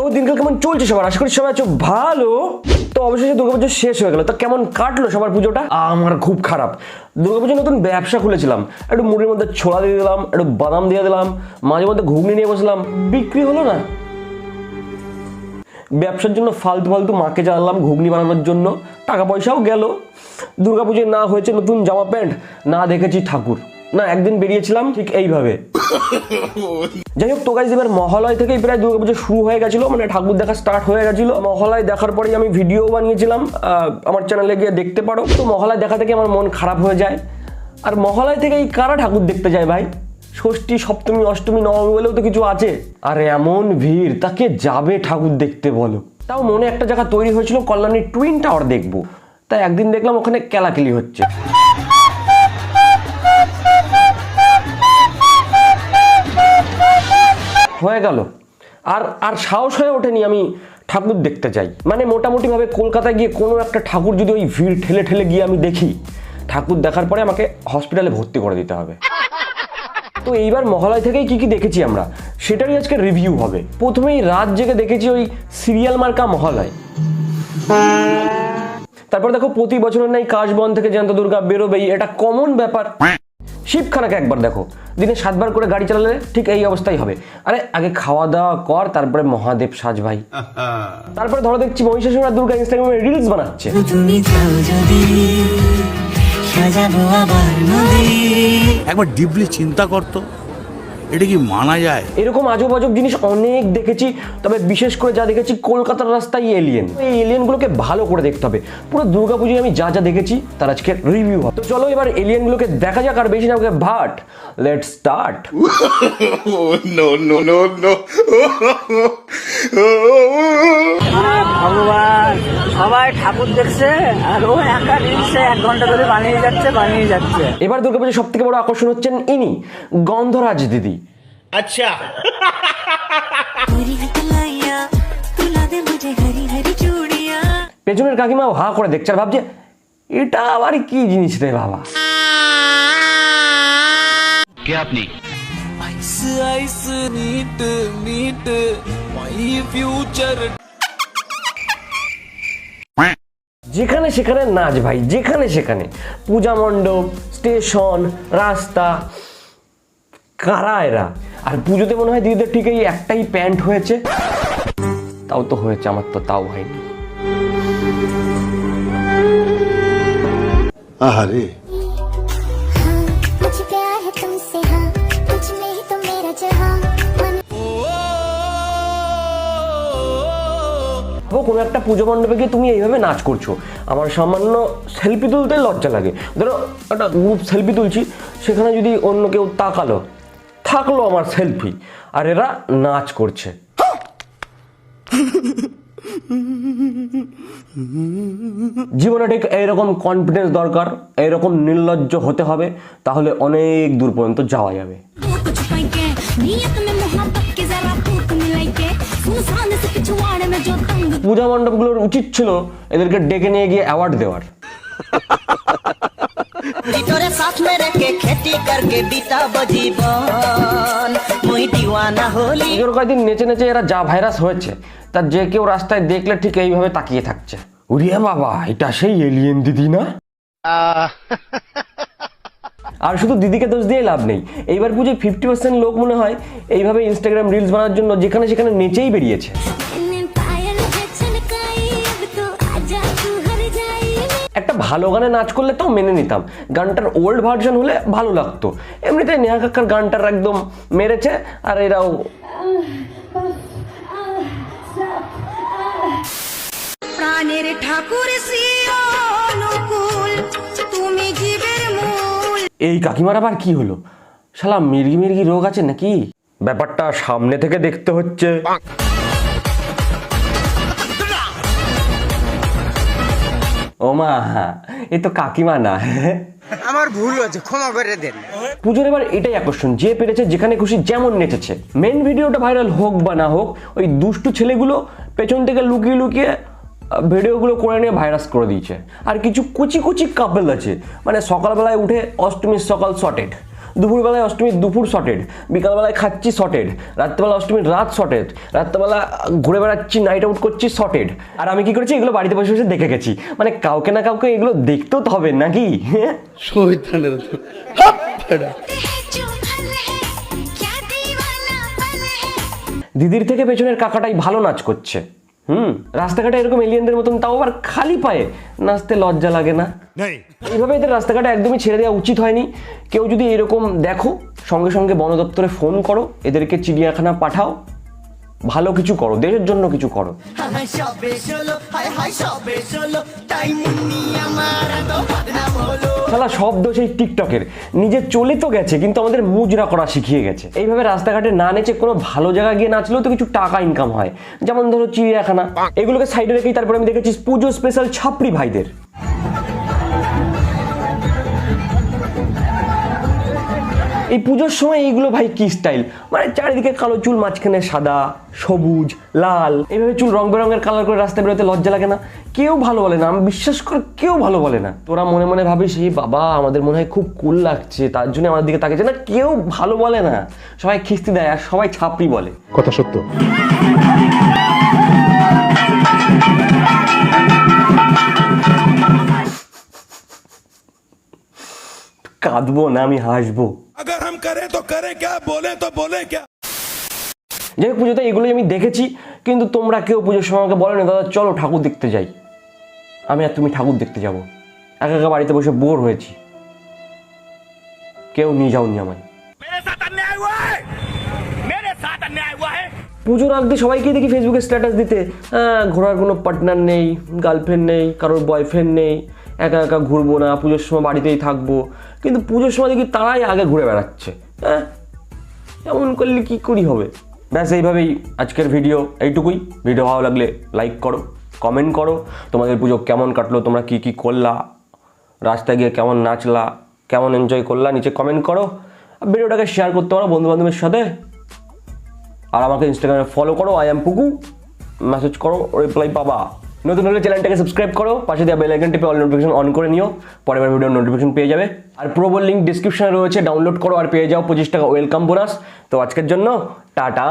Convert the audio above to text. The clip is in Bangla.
তো দিনকাল কেমন চলছে সবার? আশা করি সবাই আছো ভালো। তো অবশেষে দুর্গাপুজো শেষ হয়ে গেল। তো কেমন কাটলো সবার পুজোটা? আমার খুব খারাপ। দুর্গাপুজো নতুন ব্যবসা খুলেছিলাম, একটু মুড়ির মধ্যে ছোলা দিয়ে দিলাম, একটু বাদাম দিয়ে দিলাম, মাঝে মধ্যে ঘুগনি নিয়ে বসলাম, বিক্রি হলো না। ব্যবসার জন্য ফালতু ফালতু মাকে জ্বালালাম ঘুগনি বানানোর জন্য, টাকা পয়সাও গেল। দুর্গাপুজোয় না হয়েছে নতুন জামা প্যান্ট, না দেখেছি ঠাকুর, না একদিন বেরিয়েছিলাম ঠিক এইভাবে। যাই হোক, তো গাইস এবার মহালয় থেকেই প্রায় দুর্গাপুজো শুরু হয়ে গেছিল, মানে ঠাকুর দেখা স্টার্ট হয়ে গেছিল। মহালয় দেখার পরেই আমি ভিডিও বানিয়েছিলাম, আমার চ্যানেলে গিয়ে দেখতে পারো। তো মহালয় দেখা থেকে আমার মন খারাপ হয়ে যায়। আর মহালয় থেকেই কারা ঠাকুর দেখতে যায় ভাই? ষষ্ঠী, সপ্তমী, অষ্টমী, নবমী বলেও তো কিছু আছে। আর এমন ভিড়, তাকে যাবে ঠাকুর দেখতে বলো? তাও মনে একটা জায়গা তৈরি হয়েছিল কল্যাণীর টুইন টাওয়ার দেখবো, তাই একদিন দেখলাম ওখানে কেলাকেলি হচ্ছে। হয়ে গেল, আর সাহস হয়ে ওঠেনি আমি ঠাকুর দেখতে যাই। মানে মোটামুটিভাবে কলকাতায় গিয়ে কোনো একটা ঠাকুর যদি ওই ভিড় ঠেলে ঠেলে গিয়ে আমি দেখি, ঠাকুর দেখার পরে আমাকে হসপিটালে ভর্তি করে দিতে হবে। তো এইবার মহালয় থেকেই কি কি দেখেছি আমরা, সেটারই আজকে রিভিউ হবে। প্রথমেই রাত জেগে দেখেছি ওই সিরিয়াল মার্কা মহালয়। তারপর দেখো প্রতি বছরের নাই কাশবন থেকে জ্যান্ত দুর্গা বেরোবেই, এটা কমন ব্যাপার। শিবখানাকে একবার দেখো, দিনে 7 বার করে গাড়ি চালালে ঠিক এই অবস্থাই হবে। আরে আগে খাওয়া দাওয়া কর, তারপরে মহাদেব সাজ ভাই। তারপরে ধরো দেখছি মহিষাসুর আর দুর্গা ইনস্টাগ্রামে রিলস বানাচ্ছে। একবার ডিপলি চিন্তা করতো, এটা কি মানা যায়? এরকম আজব আজব জিনিস অনেক দেখেছি, তবে বিশেষ করে যা দেখেছি কলকাতার রাস্তায় এলিয়েন। এই এলিয়েনগুলোকে ভালো করে দেখতে হবে। পুরো দুর্গাপুজোয় আমি যা যা দেখেছি তার আজকে রিভিউ হবে। তো চলো এবার এলিয়েনগুলোকে দেখা যাক, আর বেশি না ওকে ভাট, let's start. No no no no ভগবান, সবাই ঠাকুর দেখছে আর ও একা রিলসে 1 ঘন্টা ধরে বানিয়ে যাচ্ছে। এবার দুর্গাপুজোর সব থেকে বড় আকর্ষণ হচ্ছেন ইনি, গন্ধরাজ দিদি। আচ্ছা, পেছনের কাকিমাও হা করে দেখছে আর ভাবছে এটা আবার কি জিনিস রে বাবা। কে আপনি? যেখানে সেখানে নাচ ভাই, যেখানে সেখানে, পূজা মণ্ডপ, স্টেশন, রাস্তা, কারা এরা? আর পুজোতে মনে হয় দিদিদের ঠিক এই একটাই প্যান্ট হয়েছে, তাও তো হয়েছে, আমার তো তাও হয়নি। আহারে, কোনো একটা পুজো মণ্ডপে গিয়ে তুমি এইভাবে নাচ করছো, আমার সামান্য সেলফি তুলতে লজ্জা লাগে। ধরো একটা গ্রুপ সেলফি তুলছি, সেখানে যদি অন্য কেউ তাকালো, থাকলো আমার সেলফি, আর এরা নাচ করছে। জীবনে ঠিক এইরকম কনফিডেন্স দরকার, এইরকম নির্লজ্জ হতে হবে, তাহলে অনেক দূর পর্যন্ত যাওয়া যাবে। পূজা মণ্ডপগুলোর উচিত ছিল এদেরকে ডেকে নিয়ে গিয়ে অ্যাওয়ার্ড দেওয়ার। কয়েকদিন নেচে নেচে এরা যা ভাইরাস হয়েছে, তার যে কেউ রাস্তায় দেখলে ঠিক এইভাবে তাকিয়ে থাকছে, উড়িয়া বাবা এটা সেই এলিয়েন দিদি না? আর শুধু দিদিকে দোষ দিয়ে লাভ নেই, এইবার পুজোয় 50% লোক মনে হয় এইভাবে ইনস্টাগ্রাম রিলস বানানোর জন্য যেখানে সেখানে নেচেই বেরিয়েছে। একটা ভালো গানে নাচ করলে তাও মেনে নিতাম, গানটার ওল্ড ভার্সন হলে ভালো লাগতো। এমনিতে নেহা কাক্কার গানটার একদম মেরেছে, আর এরাও প্রাণের ঠাকুর তুমি জীবের মূল। এই কাকিমার আবার কি হলো? শালা মির্গি মির্গি রোগ আছে নাকি? ব্যাপারটা সামনে থেকে দেখতে হচ্ছে। ও মা, এ তো কাকিমা না। আমার ভুল হয়েছে, ক্ষমা করে দেন। পুজোর এবার এটাই আকর্ষণ, যে পেরেছে যেখানে খুশি যেমন নেচেছে। মেন ভিডিওটা ভাইরাল হোক বা না হোক, ওই দুষ্টু ছেলেগুলো পেছন থেকে লুকিয়ে লুকিয়ে ভিডিওগুলো করে নিয়ে ভাইরাস করে দিয়েছে। আর কিছু কুচি কুচি কাপল আছে, মানে সকালবেলায় উঠে অষ্টমীর সকাল সটেড, দুপুরবেলায় অষ্টমীর দুপুর শর্টেড, বিকালবেলায় খাচ্ছি শর্টেড, রাত্রেবেলা অষ্টমীর রাত শর্টেড, রাত্রেবেলা ঘুরে বেড়াচ্ছি, নাইট আউট করছি শর্টেড। আর আমি কি করেছি, এগুলো বাড়িতে বসে বসে দেখে গেছি। মানে কাউকে না কাউকে এগুলো দেখতেও তো হবে নাকি? जो फल है क्या दीवाना पल है। দিদির থেকে পেছনের কাকাটাই ভালো নাচ করছে। রাস্তাঘাটে এরকম এলিয়েনদের মতন, তাও আবার খালি পায়ে নাচতে লজ্জা লাগে না? এইভাবে এদের রাস্তাঘাটে একদমই ছেড়ে দেওয়া উচিত হয়নি। কেউ যদি এরকম দেখো, সঙ্গে সঙ্গে বন দপ্তরে ফোন করো, এদেরকে চিড়িয়াখানা পাঠাও, ভালো কিছু করো, দেশের জন্য কিছু করো। শালা সব দোষ এই টিকটকের। নিজে চলে তো গেছে, কিন্তু আমাদের মুজরা করা শিখিয়ে গেছে। এইভাবে রাস্তাঘাটে না নেচে কোনো ভালো জায়গায় গিয়ে নাচলেও তো কিছু টাকা ইনকাম হয়। যেমন ধরো চিড়িয়াখানা, এগুলোকে সাইডে রেখেই তারপরে আমি দেখেছি পুজো স্পেশাল ছাপড়ি ভাইদের। এই পুজোর সময় এইগুলো ভাই কি স্টাইল, মানে চারিদিকে কালো চুল, মাঝখানে সাদা, সবুজ, লাল, এইভাবে চুল রং বেরঙের কালার করে রাস্তায় বেরোতে লজ্জা লাগে না? কেউ ভালো বলে না, আমি বিশ্বাস কর কেউ ভালো বলে না। তোরা মনে মনে ভাবিস এই বাবা আমাদের মনে হয় খুব কুল লাগছে তার জন্য আমাদের দিকে তাকাচ্ছে, না কেউ ভালো বলে না, সবাই খিস্তি দেয় আর সবাই ছাপড়ি বলে। কথা সত্য। কাঁদবো না, আমি হাসবো। अगर हम करें तो करें क्या, बोले तो बोले क्या। যাই হোক, পুজোতে এগুলোই আমি দেখেছি, কিন্তু তোমরা কেউ পুজোর সময় আমাকে বলো না দাদা চলো ঠাকুর দেখতে যাই। আমি আর তুমি ঠাকুর দেখতে যাবো, একা একা বাড়িতে বসে বোর হয়েছি, কেউ নিয়ে যাওনি আমায়। পুজোর আগে সবাইকে দেখি ফেসবুকে স্ট্যাটাস দিতে, হ্যাঁ ঘোরার কোনো পার্টনার নেই, গার্লফ্রেন্ড নেই, কারোর বয়ফ্রেন্ড নেই, একা একা ঘুরবো না, পুজোর সময় বাড়িতেই থাকবো। কিন্তু পুজোর সময় দেখি তারাই আগে ঘুরে বেড়াচ্ছে। হ্যাঁ এমন করলে কি করি হবে? ব্যাস এইভাবেই আজকের ভিডিও এইটুকুই। ভিডিও ভালো লাগলে লাইক করো, কমেন্ট করো, তোমাদের পুজো কেমন কাটলো, তোমরা কি কি করলা, রাস্তায় গিয়ে কেমন নাচলা, কেমন এনজয় করলা, নিচে কমেন্ট করো। ভিডিওটাকে শেয়ার করতে পারো বন্ধু বান্ধবের সাথে। আর আমাকে ইনস্টাগ্রামে ফলো করো, আই এম পুকু, মেসেজ করো, রিপ্লাই পাবা। নতুন হলে চ্যানেলটাকে সাবস্ক্রাইব করো, পাশে দেওয়া বেল আইকন টিপে অল নোটিফিকেশন অন করে নিও, পরের ভিডিওর নোটিফিকেশন পেয়ে যাবে। আর প্রোবোর লিঙ্ক ডিসক্রিপশনে রয়েছে, ডাউনলোড করো আর পেয়ে যাও 25 টাকা ওয়েলকাম বোনাস। তো আজকের জন্য টাটা।